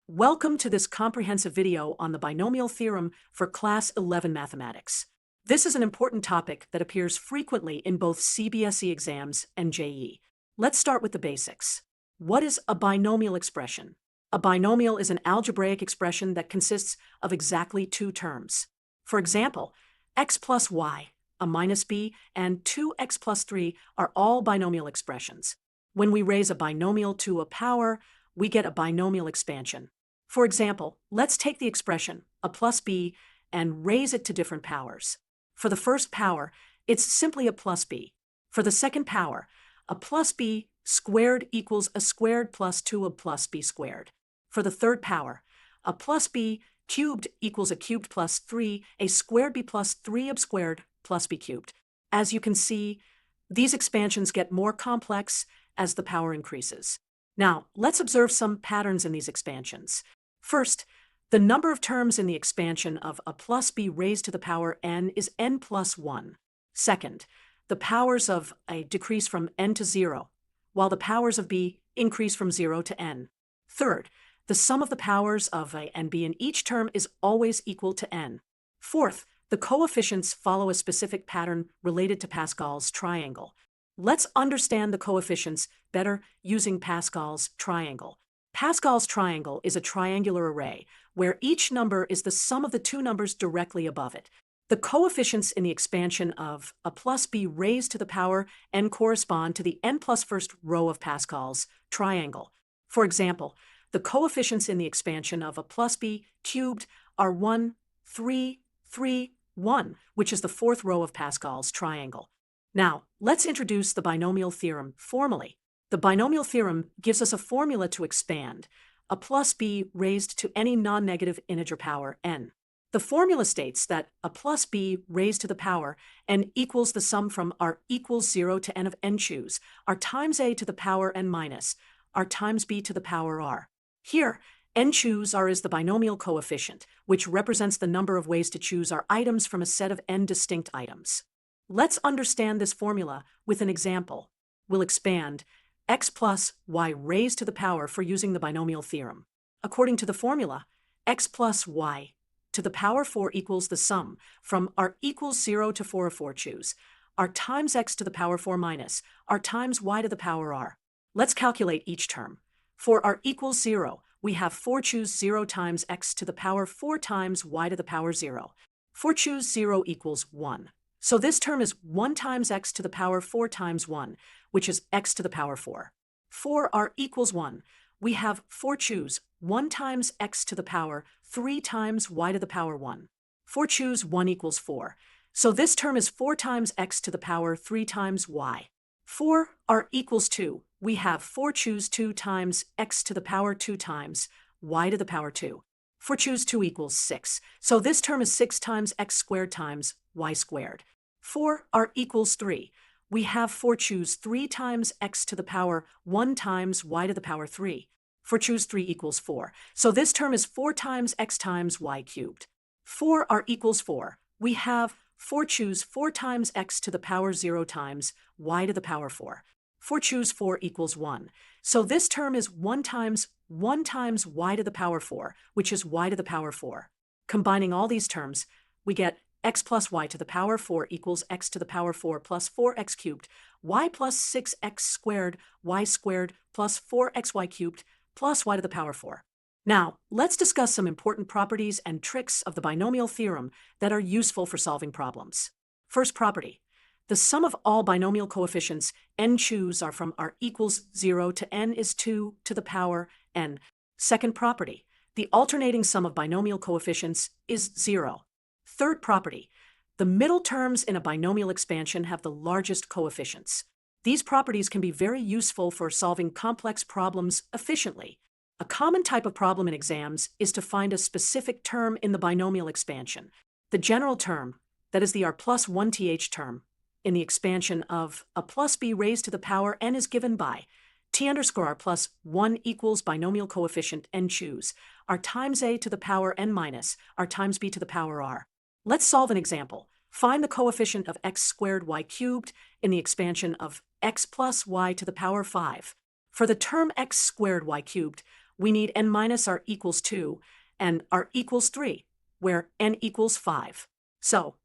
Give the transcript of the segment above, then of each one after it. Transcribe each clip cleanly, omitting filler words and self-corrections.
Welcome to this comprehensive video on the binomial theorem for Class 11 Mathematics. This is an important topic that appears frequently in both CBSE exams and JEE. Let's start with the basics. What is a binomial expression? A binomial is an algebraic expression that consists of exactly two terms. For example, x plus y, a minus b, and 2x plus 3 are all binomial expressions. When we raise a binomial to a power, we get a binomial expansion. For example, let's take the expression a plus b and raise it to different powers. For the first power, it's simply a plus b. For the second power, a plus b squared equals a squared plus 2 of plus b squared. For the third power, a plus b cubed equals a cubed plus 3, a squared b plus 3 of squared plus b cubed. As you can see, these expansions get more complex as the power increases. Now, let's observe some patterns in these expansions. First, the number of terms in the expansion of a plus b raised to the power n is n plus 1. Second, the powers of a decrease from n to 0, while the powers of b increase from 0 to n. Third, the sum of the powers of a and b in each term is always equal to n. Fourth, the coefficients follow a specific pattern related to Pascal's triangle. Let's understand the coefficients better using Pascal's triangle. Pascal's triangle is a triangular array where each number is the sum of the two numbers directly above it. The coefficients in the expansion of a plus b raised to the power n correspond to the n plus first row of Pascal's triangle. For example, the coefficients in the expansion of a plus b cubed are 1, 3, 3, 1, which is the fourth row of Pascal's triangle. Now, let's introduce the binomial theorem formally. The binomial theorem gives us a formula to expand a plus b raised to any non-negative integer power n. The formula states that a plus b raised to the power n equals the sum from r equals 0 to n of n choose, r times a to the power n minus, r times b to the power r. Here, n choose r is the binomial coefficient, which represents the number of ways to choose r items from a set of n distinct items. Let's understand this formula with an example. We'll expand x plus y raised to the power for using the binomial theorem. According to the formula, x plus y to the power 4 equals the sum from r equals 0 to 4 of 4 choose, r times x to the power 4 minus, r times y to the power r. Let's calculate each term. For r equals 0, we have 4 choose 0 times x to the power 4 times y to the power 0. 4 choose 0 equals 1. So this term is 1 times x to the power 4 times 1, which is x to the power 4. For r equals 1, we have 4 choose 1 times x to the power 3 times y to the power 1. 4 choose 1 equals 4. So this term is 4 times x to the power 3 times y. For r equals 2, we have 4 choose 2 times x to the power 2 times y to the power 2. 4 choose 2 equals 6. So this term is 6 times x squared times y squared. For r equals 3, we have 4 choose 3 times x to the power 1 times y to the power 3. 4 choose 3 equals 4. So this term is 4 times x times y cubed. For r equals 4, we have 4 choose 4 times x to the power 0 times y to the power 4. 4 choose 4 equals 1. So this term is 1 times y to the power 4, which is y to the power 4. Combining all these terms, we get x plus y to the power 4 equals x to the power 4 plus 4x cubed, y plus 6x squared, y squared plus 4xy cubed plus y to the power 4. Now, let's discuss some important properties and tricks of the binomial theorem that are useful for solving problems. First property. The sum of all binomial coefficients n choose are from r equals 0 to n is 2 to the power n. Second property. The alternating sum of binomial coefficients is 0. Third property. The middle terms in a binomial expansion have the largest coefficients. These properties can be very useful for solving complex problems efficiently. A common type of problem in exams is to find a specific term in the binomial expansion. The general term, that is the r plus 1th term, in the expansion of a plus b raised to the power n is given by t underscore r plus 1 equals binomial coefficient n choose, r times a to the power n minus, r times b to the power r. Let's solve an example. Find the coefficient of x squared y cubed in the expansion of x plus y to the power 5. For the term x squared y cubed, we need n minus r equals 2 and r equals 3, where n equals 5. So,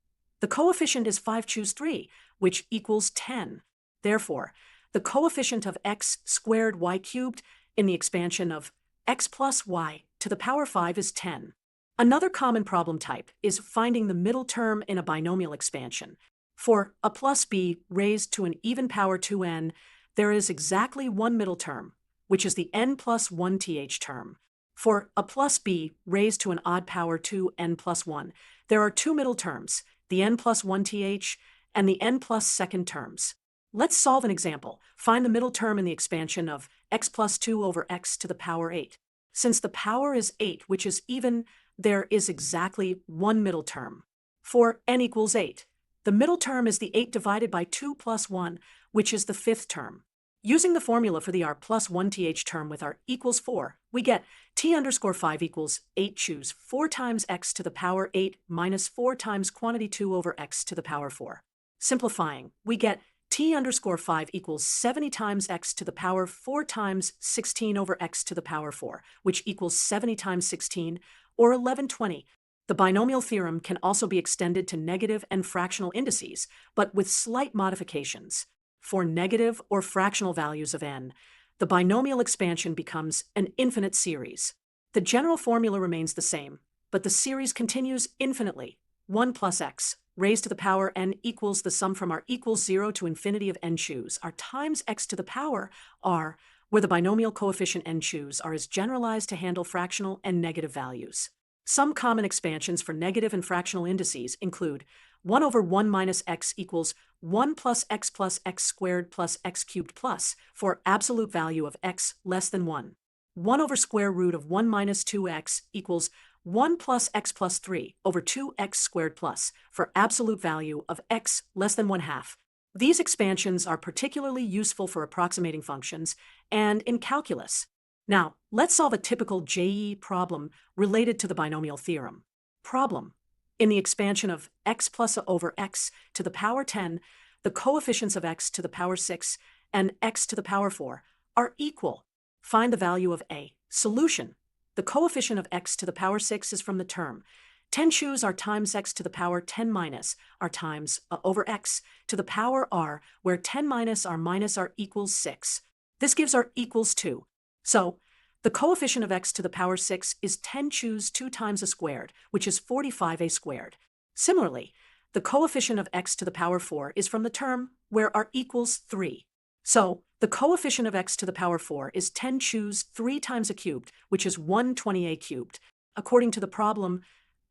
the coefficient is 5 choose 3, which equals 10. Therefore, the coefficient of x squared y cubed in the expansion of x plus y to the power 5 is 10. Another common problem type is finding the middle term in a binomial expansion. For a plus b raised to an even power 2n, there is exactly one middle term, which is the n plus 1 th term. For a plus b raised to an odd power 2n plus 1, there are two middle terms, the n plus 1 th and the n plus second terms. Let's solve an example. Find the middle term in the expansion of x plus 2 over x to the power 8. Since the power is 8, which is even, there is exactly one middle term. For n equals 8, the middle term is the 8 divided by 2 plus 1, which is the fifth term. Using the formula for the r plus 1 th term with r equals 4, we get t underscore 5 equals 8 choose 4 times x to the power 8 minus 4 times quantity 2 over x to the power 4. Simplifying, we get t underscore 5 equals 70 times x to the power 4 times 16 over x to the power 4, which equals 70 times 16, or 1120. The binomial theorem can also be extended to negative and fractional indices, but with slight modifications. For negative or fractional values of n, the binomial expansion becomes an infinite series. The general formula remains the same, but the series continues infinitely. 1 plus x raised to the power n equals the sum from r equals 0 to infinity of n choose r times x to the power r, where the binomial coefficient n choose r is generalized to handle fractional and negative values. Some common expansions for negative and fractional indices include 1 over 1 minus x equals 1 plus x squared plus x cubed plus, for absolute value of x less than 1. 1 over square root of 1 minus 2x equals 1 plus x plus 3 over 2x squared plus, for absolute value of x less than 1/2. These expansions are particularly useful for approximating functions and in calculus. Now, let's solve a typical JEE problem related to the binomial theorem. Problem: in the expansion of x plus a over x to the power 10, the coefficients of x to the power 6 and x to the power 4 are equal. Find the value of a. Solution: the coefficient of x to the power 6 is from the term 10 choose r times x to the power 10 minus r times a over x to the power r, where 10 minus r equals 6. This gives r equals 2. So, the coefficient of x to the power 6 is 10 choose 2 times a squared, which is 45a squared. Similarly, the coefficient of x to the power 4 is from the term where r equals 3. So, the coefficient of x to the power 4 is 10 choose 3 times a cubed, which is 120a cubed. According to the problem,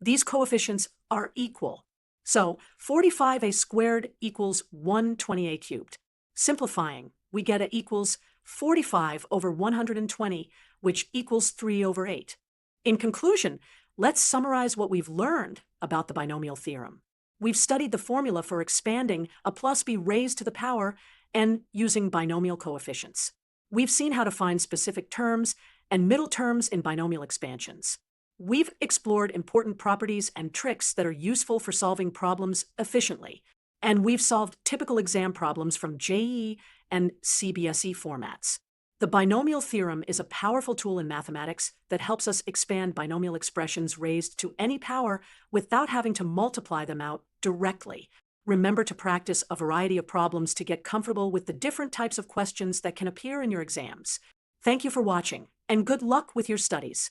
these coefficients are equal. So, 45a squared equals 120a cubed. Simplifying, we get a equals 45 over 120, which equals 3 over 8. In conclusion, let's summarize what we've learned about the binomial theorem. We've studied the formula for expanding a plus b raised to the power and using binomial coefficients. We've seen how to find specific terms and middle terms in binomial expansions. We've explored important properties and tricks that are useful for solving problems efficiently. And we've solved typical exam problems from JEE and CBSE formats. The binomial theorem is a powerful tool in mathematics that helps us expand binomial expressions raised to any power without having to multiply them out directly. Remember to practice a variety of problems to get comfortable with the different types of questions that can appear in your exams. Thank you for watching, and good luck with your studies.